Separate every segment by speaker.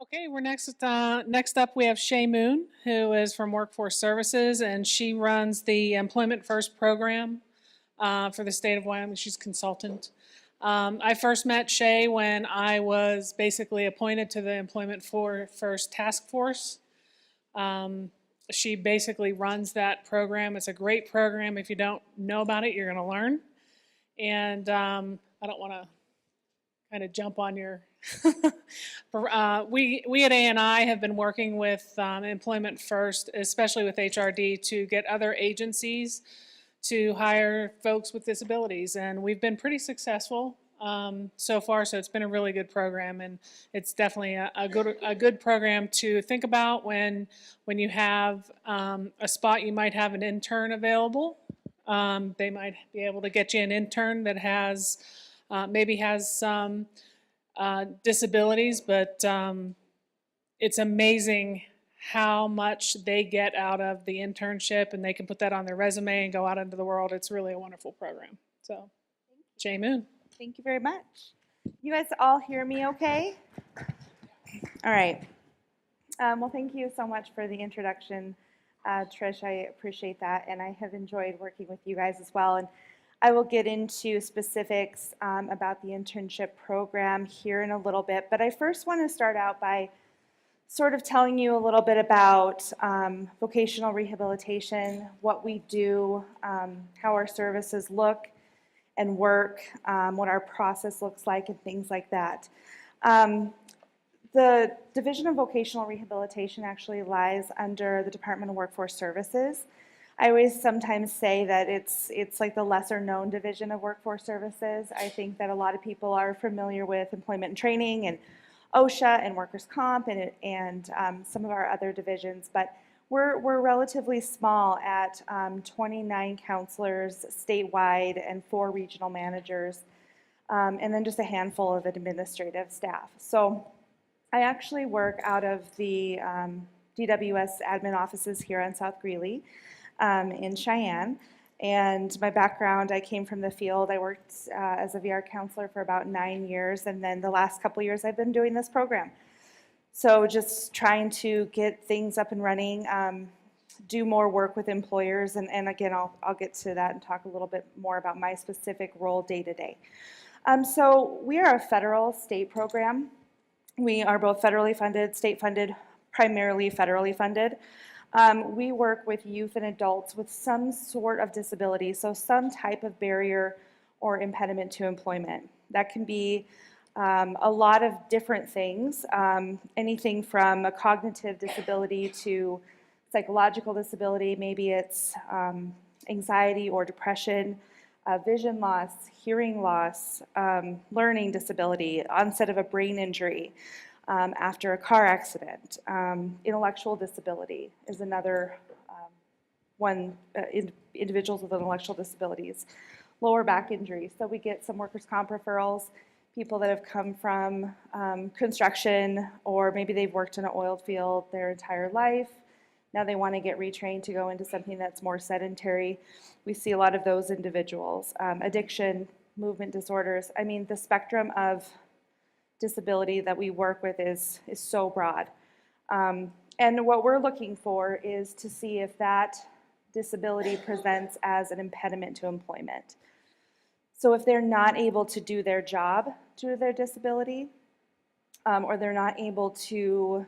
Speaker 1: Okay, we're next up we have Shaye Moon, who is from Workforce Services, and she runs the Employment First program for the state of Wyoming. She's a consultant. I first met Shaye when I was basically appointed to the Employment First task force. Um, she basically runs that program. It's a great program. If you don't know about it, you're going to learn. And I don't want to kind of jump on your. We at ANI have been working with Employment First, especially with HRD, to get other agencies to hire folks with disabilities, and we've been pretty successful so far. So it's been a really good program, and it's definitely a good program to think about when you have a spot. You might have an intern available. They might be able to get you an intern that has maybe has some disabilities, but it's amazing how much they get out of the internship, and they can put that on their resume and go out into the world. It's really a wonderful program. So, Shaye Moon.
Speaker 2: Thank you very much. You guys all hear me okay? All right. Well, thank you so much for the introduction, Trish. I appreciate that, and I have enjoyed working with you guys as well. And I will get into specifics about the internship program here in a little bit, but I first want to start out by sort of telling you a little bit about vocational rehabilitation, what we do, how our services look and work, what our process looks like, and things like that. The Division of Vocational Rehabilitation actually lies under the Department of Workforce Services. I always sometimes say that it's like the lesser known division of Workforce Services. I think that a lot of people are familiar with employment and training and OSHA and workers' comp and some of our other divisions, but we're relatively small at 29 counselors statewide and 4 regional managers, and then just a handful of administrative staff. So I actually work out of the DWS admin offices here on South Greeley in Cheyenne. And my background, I came from the field. I worked as a VR counselor for about 9 years, and then the last couple years I've been doing this program. So just trying to get things up and running, do more work with employers, and again, I'll get to that and talk a little bit more about my specific role day to day. So we are a federal state program. We are both federally funded, state funded, primarily federally funded. We work with youth and adults with some sort of disability, so some type of barrier or impediment to employment. That can be a lot of different things, anything from a cognitive disability to psychological disability. Maybe it's anxiety or depression, vision loss, hearing loss, learning disability, onset of a brain injury after a car accident. Intellectual disability is another one, individuals with intellectual disabilities. Lower back injuries. So we get some workers' comp referrals, people that have come from construction, or maybe they've worked in an oil field their entire life. Now they want to get retrained to go into something that's more sedentary. We see a lot of those individuals. Addiction, movement disorders. I mean, the spectrum of disability that we work with is so broad. And what we're looking for is to see if that disability presents as an impediment to employment. So if they're not able to do their job due to their disability, or they're not able to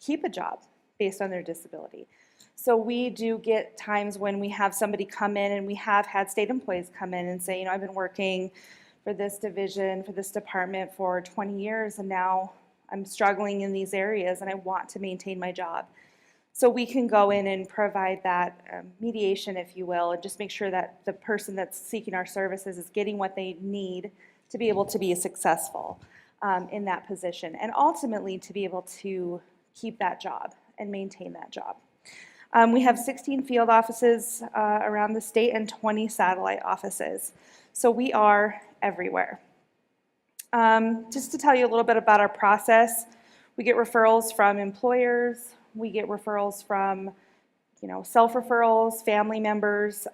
Speaker 2: keep a job based on their disability. So we do get times when we have somebody come in, and we have had state employees come in and say, you know, I've been working for this division, for this department for 20 years, and now I'm struggling in these areas and I want to maintain my job. So we can go in and provide that mediation, if you will, and just make sure that the person that's seeking our services is getting what they need to be able to be successful in that position, and ultimately to be able to keep that job and maintain that job. We have 16 field offices around the state and 20 satellite offices. So we are everywhere. Just to tell you a little bit about our process, we get referrals from employers, we get referrals from, you know, self-referrals, family members,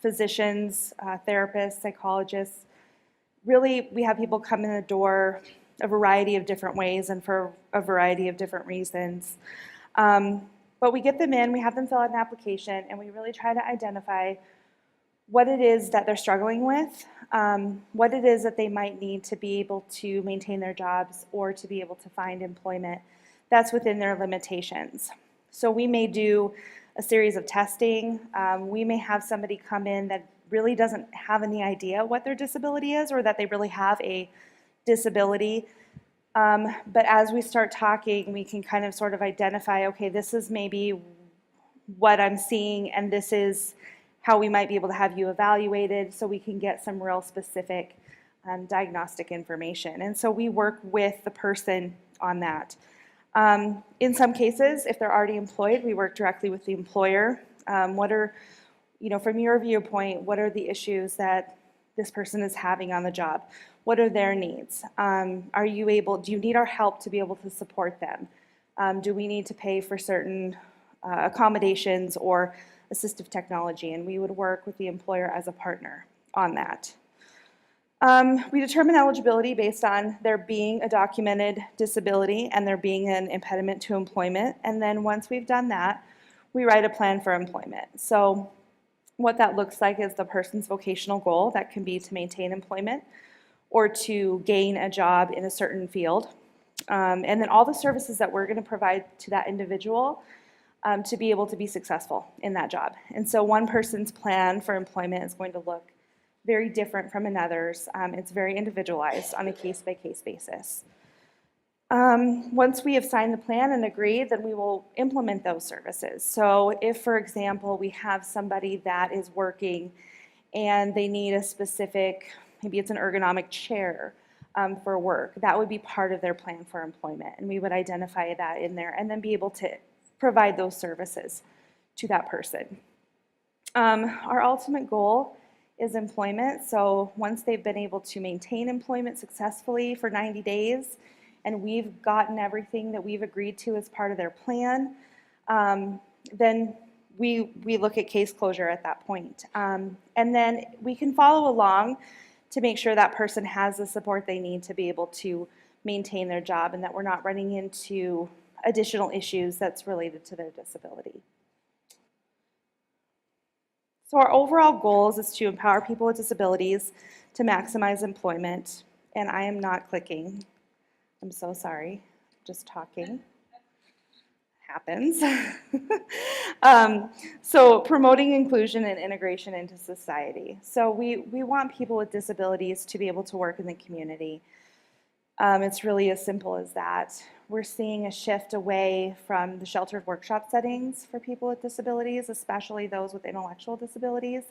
Speaker 2: physicians, therapists, psychologists. Really, we have people come in the door a variety of different ways and for a variety of different reasons. But we get them in, we have them fill out an application, and we really try to identify what it is that they're struggling with, what it is that they might need to be able to maintain their jobs or to be able to find employment that's within their limitations. So we may do a series of testing. We may have somebody come in that really doesn't have any idea what their disability is or that they really have a disability. But as we start talking, we can kind of sort of identify, okay, this is maybe what I'm seeing, and this is how we might be able to have you evaluated so we can get some real specific diagnostic information. And so we work with the person on that. In some cases, if they're already employed, we work directly with the employer. What are, from your viewpoint, what are the issues that this person is having on the job? What are their needs? Do you need our help to be able to support them? Do we need to pay for certain accommodations or assistive technology? And we would work with the employer as a partner on that. We determine eligibility based on there being a documented disability and there being an impediment to employment. And then once we've done that, we write a plan for employment. So what that looks like is the person's vocational goal. That can be to maintain employment or to gain a job in a certain field. And then all the services that we're going to provide to that individual to be able to be successful in that job. And so one person's plan for employment is going to look very different from another's. It's very individualized on a case-by-case basis. Once we have signed the plan and agreed, then we will implement those services. So if, for example, we have somebody that is working and they need a specific, maybe it's an ergonomic chair for work, that would be part of their plan for employment. And we would identify that in there and then be able to provide those services to that person. Our ultimate goal is employment. So once they've been able to maintain employment successfully for 90 days and we've gotten everything that we've agreed to as part of their plan, then we look at case closure at that point. And then we can follow along to make sure that person has the support they need to be able to maintain their job and that we're not running into additional issues that's related to their disability. So our overall goals is to empower people with disabilities to maximize employment. And I am not clicking. I'm so sorry. Just talking. Happens. So promoting inclusion and integration into society. So we want people with disabilities to be able to work in the community. It's really as simple as that. We're seeing a shift away from the sheltered workshop settings for people with disabilities, especially those with intellectual disabilities,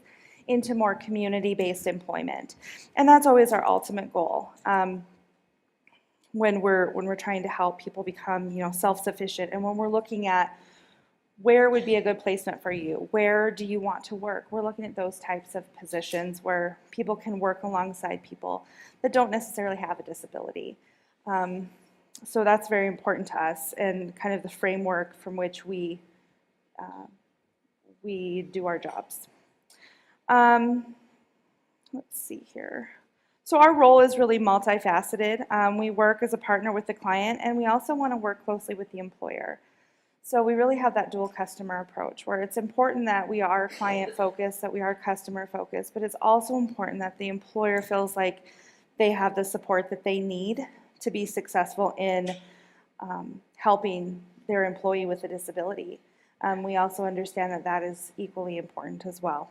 Speaker 2: into more community-based employment. And that's always our ultimate goal when we're trying to help people become self-sufficient, and when we're looking at where would be a good placement for you, where do you want to work. We're looking at those types of positions where people can work alongside people that don't necessarily have a disability. So that's very important to us and kind of the framework from which we do our jobs. Let's see here. So our role is really multifaceted. We work as a partner with the client, and we also want to work closely with the employer. So we really have that dual customer approach where it's important that we are client focused, that we are customer focused, but it's also important that the employer feels like they have the support that they need to be successful in helping their employee with a disability. We also understand that that is equally important as well.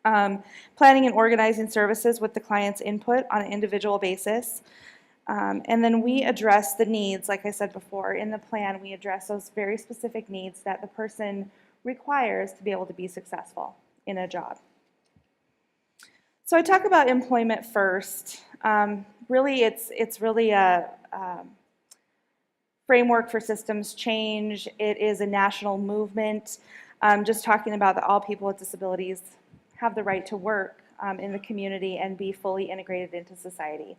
Speaker 2: Planning and organizing services with the client's input on an individual basis. And then we address the needs, like I said before, in the plan we address those very specific needs that the person requires to be able to be successful in a job. So I talk about employment first. Really, it's really a framework for systems change. It is a national movement, just talking about that all people with disabilities have the right to work in the community and be fully integrated into society.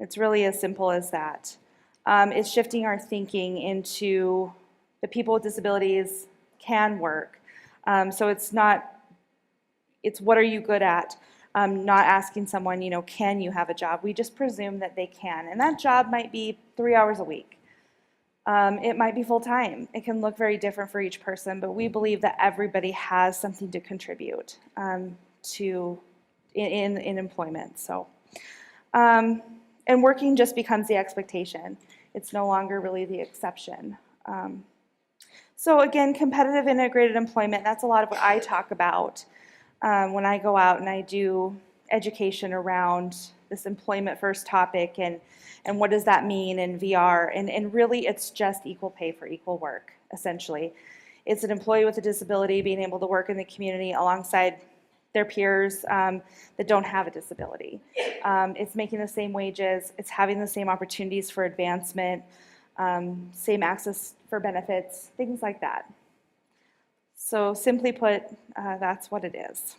Speaker 2: It's really as simple as that. It's shifting our thinking into the people with disabilities can work. So it's what are you good at? not asking someone, can you have a job? We just presume that they can. And that job might be 3 hours a week. It might be full-time. It can look very different for each person, but we believe that everybody has something to contribute in employment. So, and working just becomes the expectation. It's no longer really the exception. So again, competitive integrated employment, that's a lot of what I talk about when I go out and I do education around this employment first topic and what does that mean in VR. And really it's just equal pay for equal work, essentially. It's an employee with a disability being able to work in the community alongside their peers that don't have a disability. It's making the same wages, it's having the same opportunities for advancement, same access for benefits, things like that. So simply put, that's what it is.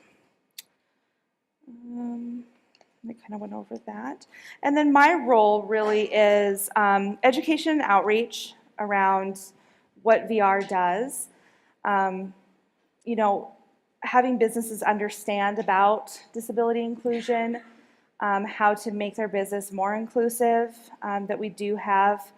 Speaker 2: I kind of went over that. And then my role really is education and outreach around what VR does. Having businesses understand about disability inclusion, how to make their business more inclusive, that we do have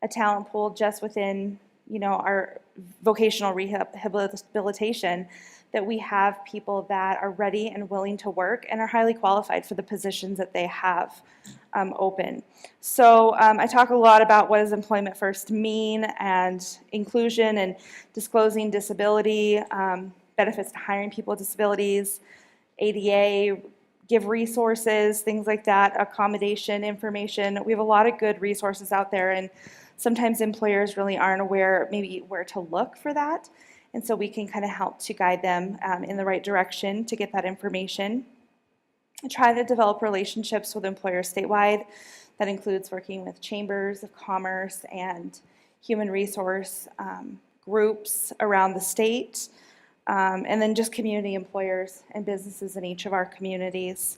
Speaker 2: a talent pool just within our vocational rehabilitation, that we have people that are ready and willing to work and are highly qualified for the positions that they have open. So I talk a lot about what does employment first mean, and inclusion and disclosing disability, benefits to hiring people with disabilities, ADA, give resources, things like that, accommodation information. We have a lot of good resources out there, and sometimes employers really aren't aware maybe where to look for that. And so we can kind of help to guide them in the right direction to get that information. I try to develop relationships with employers statewide. That includes working with chambers of commerce and human resource groups around the state, and then just community employers and businesses in each of our communities.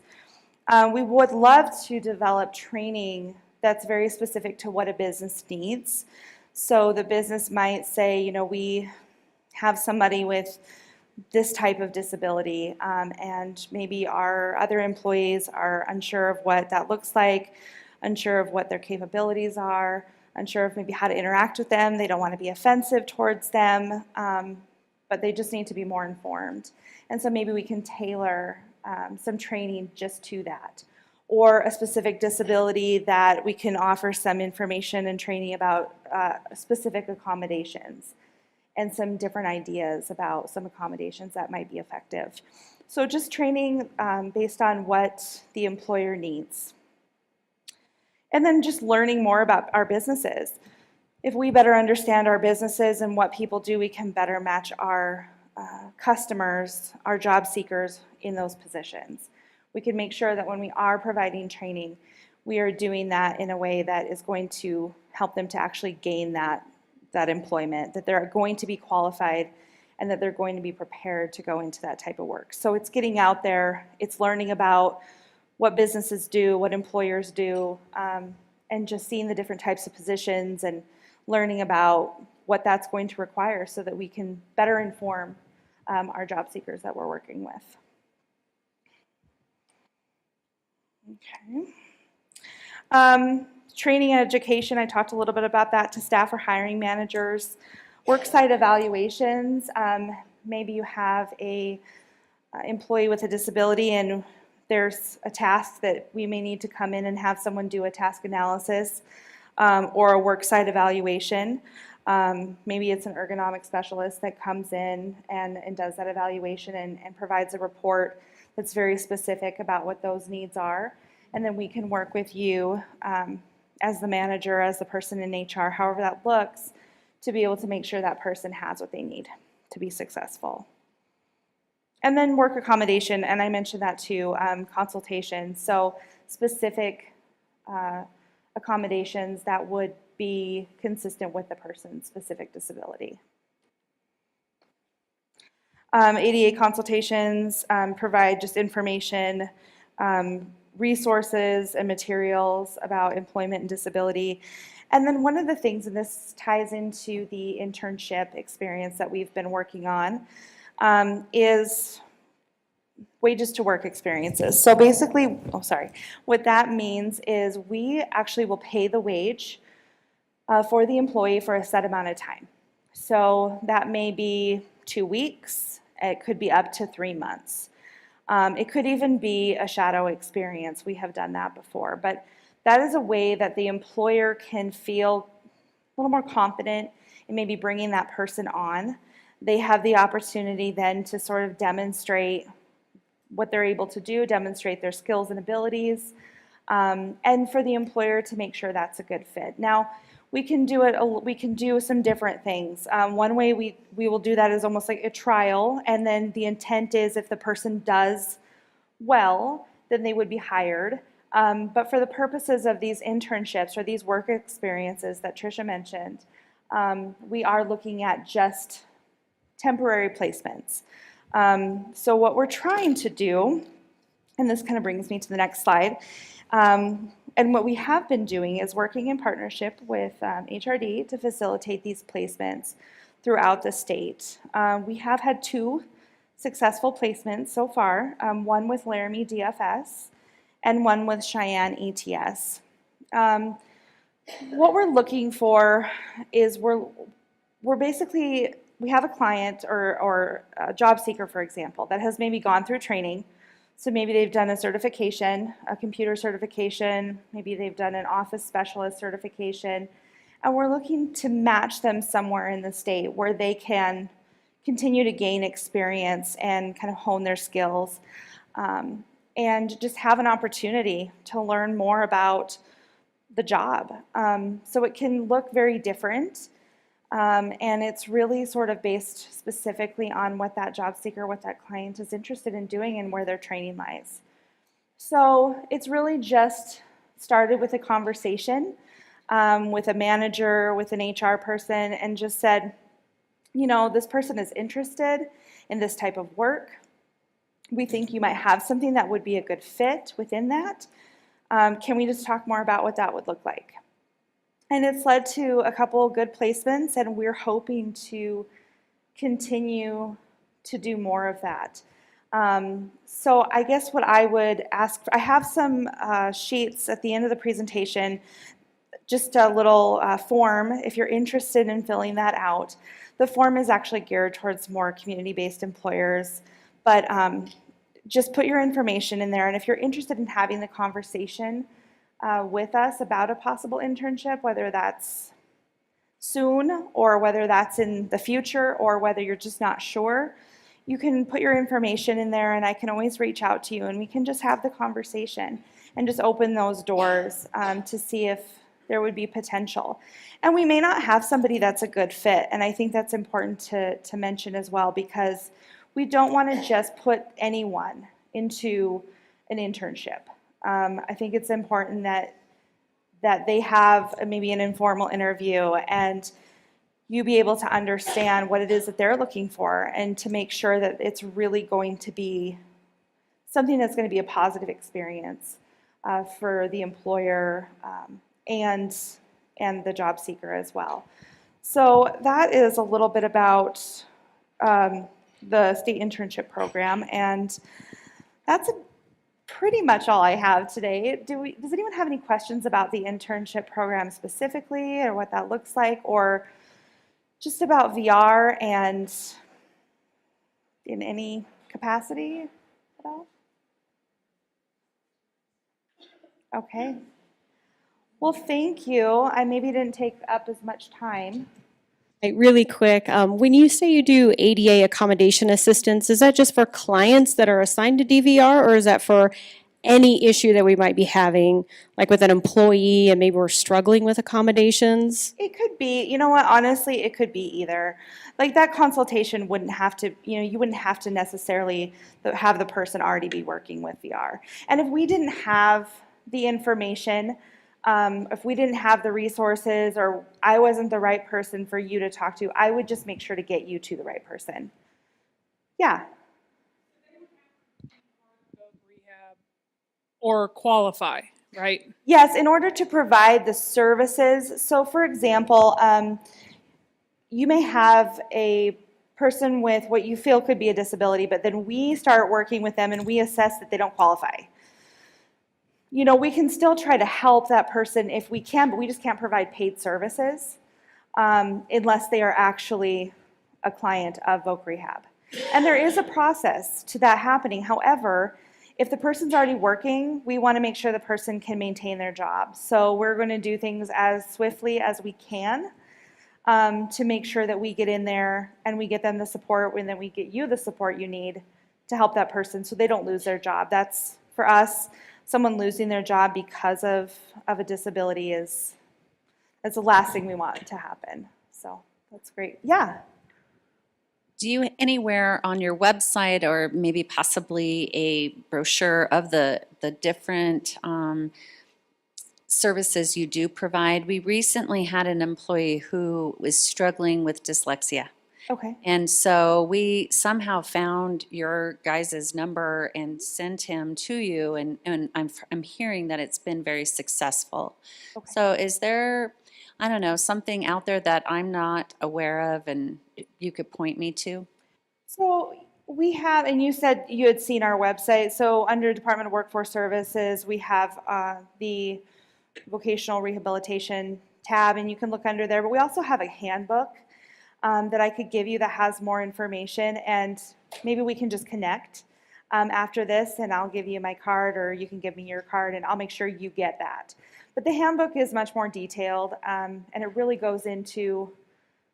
Speaker 2: We would love to develop training that's very specific to what a business needs. So the business might say, we have somebody with this type of disability, and maybe our other employees are unsure of what that looks like, unsure of what their capabilities are, unsure of maybe how to interact with them. They don't want to be offensive towards them, but they just need to be more informed. And so maybe we can tailor some training just to that. Or a specific disability that we can offer some information and training about specific accommodations and some different ideas about some accommodations that might be effective. So just training based on what the employer needs. And then just learning more about our businesses. If we better understand our businesses and what people do, we can better match our customers, our job seekers in those positions. We can make sure that when we are providing training, we are doing that in a way that is going to help them to actually gain that employment, that they're going to be qualified and that they're going to be prepared to go into that type of work. So it's getting out there, it's learning about what businesses do, what employers do, and just seeing the different types of positions and learning about what that's going to require so that we can better inform our job seekers that we're working with. Okay. Training and education, I talked a little bit about that to staff or hiring managers. Worksite evaluations, maybe you have a employee with a disability and there's a task that we may need to come in and have someone do a task analysis or a worksite evaluation. Maybe it's an ergonomic specialist that comes in and does that evaluation and provides a report that's very specific about what those needs are. And then we can work with you as the manager, as the person in HR, however that looks, to be able to make sure that person has what they need to be successful. And then work accommodation, and I mentioned that too, consultation. So specific accommodations that would be consistent with the person's specific disability. ADA consultations provide just information, resources and materials about employment and disability. And then one of the things, and this ties into the internship experience that we've been working on, is wages to work experiences. So basically, what that means is we actually will pay the wage for the employee for a set amount of time. So that may be 2 weeks, it could be up to 3 months. It could even be a shadow experience. We have done that before, but that is a way that the employer can feel a little more confident in maybe bringing that person on. They have the opportunity then to sort of demonstrate what they're able to do, demonstrate their skills and abilities, and for the employer to make sure that's a good fit. Now, we can do some different things. One way we will do that is almost like a trial, and then the intent is if the person does well, then they would be hired. But for the purposes of these internships or these work experiences that Tricia mentioned, we are looking at just temporary placements. So what we're trying to do, and this kind of brings me to the next slide, and what we have been doing is working in partnership with HRD to facilitate these placements throughout the state. We have had 2 successful placements so far, one with Laramie DFS and one with Cheyenne ETS. What we're looking for is we're basically, we have a client or a job seeker, for example, that has maybe gone through training. So maybe they've done a certification, a computer certification, maybe they've done an office specialist certification, and we're looking to match them somewhere in the state where they can continue to gain experience and kind of hone their skills, and just have an opportunity to learn more about the job. So it can look very different. And it's really sort of based specifically on what that job seeker, what that client is interested in doing and where their training lies. So it's really just started with a conversation with a manager, with an HR person, and just said, you know, this person is interested in this type of work. We think you might have something that would be a good fit within that. Can we just talk more about what that would look like? And it's led to a couple of good placements, and we're hoping to continue to do more of that. So I guess what I would ask, I have some sheets at the end of the presentation, just a little form if you're interested in filling that out. The form is actually geared towards more community-based employers, but just put your information in there, and if you're interested in having the conversation with us about a possible internship, whether that's soon or whether that's in the future or whether you're just not sure, you can put your information in there and I can always reach out to you and we can just have the conversation and just open those doors to see if there would be potential. And we may not have somebody that's a good fit, and I think that's important to mention as well, because we don't want to just put anyone into an internship. I think it's important that they have maybe an informal interview and you be able to understand what it is that they're looking for and to make sure that it's really going to be something that's going to be a positive experience for the employer and the job seeker as well. So that is a little bit about the state internship program, and that's pretty much all I have today. Does anyone have any questions about the internship program specifically, or what that looks like, or just about VR and in any capacity at all? Okay. Well, thank you. I maybe didn't take up as much time.
Speaker 3: Right, really quick, when you say you do ADA accommodation assistance, is that just for clients that are assigned to DVR, or is that for any issue that we might be having, like with an employee and maybe we're struggling with accommodations?
Speaker 2: It could be, you know what, honestly, it could be either. Like that consultation wouldn't have to, you wouldn't have to necessarily have the person already be working with VR. And if we didn't have the information, if we didn't have the resources or I wasn't the right person for you to talk to, I would just make sure to get you to the right person. Yeah.
Speaker 1: Or qualify, right?
Speaker 2: Yes, in order to provide the services. So for example, you may have a person with what you feel could be a disability, but then we start working with them and we assess that they don't qualify. You know, we can still try to help that person if we can, but we just can't provide paid services unless they are actually a client of Voc Rehab. And there is a process to that happening. However, if the person's already working, we want to make sure the person can maintain their job. So we're going to do things as swiftly as we can to make sure that we get in there and we get them the support, and then we get you the support you need to help that person so they don't lose their job. That's, for us, someone losing their job because of a disability that's the last thing we want to happen. So that's great. Yeah.
Speaker 4: Do you anywhere on your website or maybe possibly a brochure of the different services you do provide? We recently had an employee who was struggling with dyslexia.
Speaker 2: Okay.
Speaker 4: And so we somehow found your guys' number and sent him to you, and I'm hearing that it's been very successful.
Speaker 2: Okay.
Speaker 4: So is there, I don't know, something out there that I'm not aware of and you could point me to?
Speaker 2: So we have, and you said you had seen our website. So under Department of Workforce Services, we have the vocational rehabilitation tab, and you can look under there. But we also have a handbook that I could give you that has more information, and maybe we can just connect after this, and I'll give you my card, or you can give me your card, and I'll make sure you get that. But the handbook is much more detailed, and it really goes into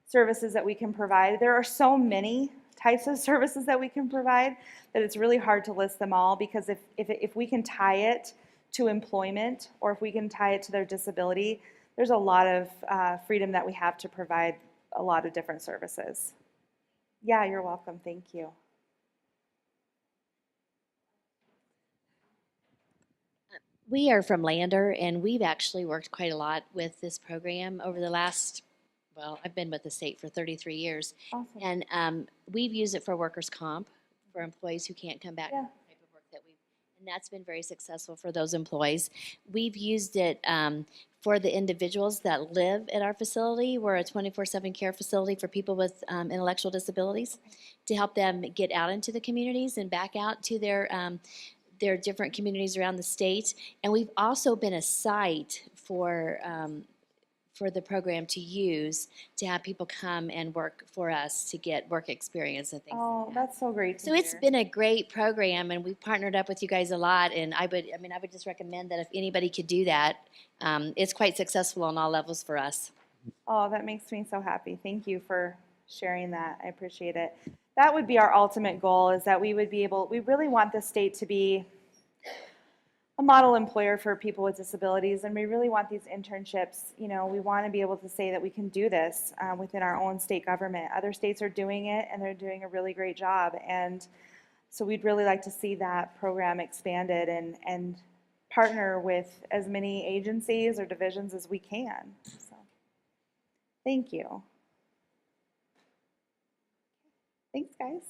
Speaker 2: services that we can provide. There are so many types of services that we can provide that it's really hard to list them all, because if we can tie it to employment, or if we can tie it to their disability, there's a lot of freedom that we have to provide a lot of different services. Yeah, you're welcome. Thank you.
Speaker 5: We are from Lander, and we've actually worked quite a lot with this program over the last, well, I've been with the state for 33 years.
Speaker 2: Awesome.
Speaker 5: And we've used it for workers' comp, for employees who can't come back
Speaker 2: Yeah.
Speaker 5: to the type of work that and that's been very successful for those employees. We've used it for the individuals that live at our facility. We're a 24/7 care facility for people with intellectual disabilities, to help them get out into the communities and back out to their different communities around the state. And we've also been a site for the program to use, to have people come and work for us to get work experience and things.
Speaker 2: Oh, that's so great to
Speaker 5: So it's
Speaker 2: hear.
Speaker 5: been a great program, and we've partnered up with you guys a lot. And I would just recommend that if anybody could do that, it's quite successful on all levels for us.
Speaker 2: Oh, that makes me so happy. Thank you for sharing that. I appreciate it. That would be our ultimate goal, is that we really want the state to be a model employer for people with disabilities, and we really want these internships. You know, we want to be able to say that we can do this within our own state government. Other states are doing it, and they're doing a really great job. And so we'd really like to see that program expanded and partner with as many agencies or divisions as we can. So, thank you. Thanks, guys.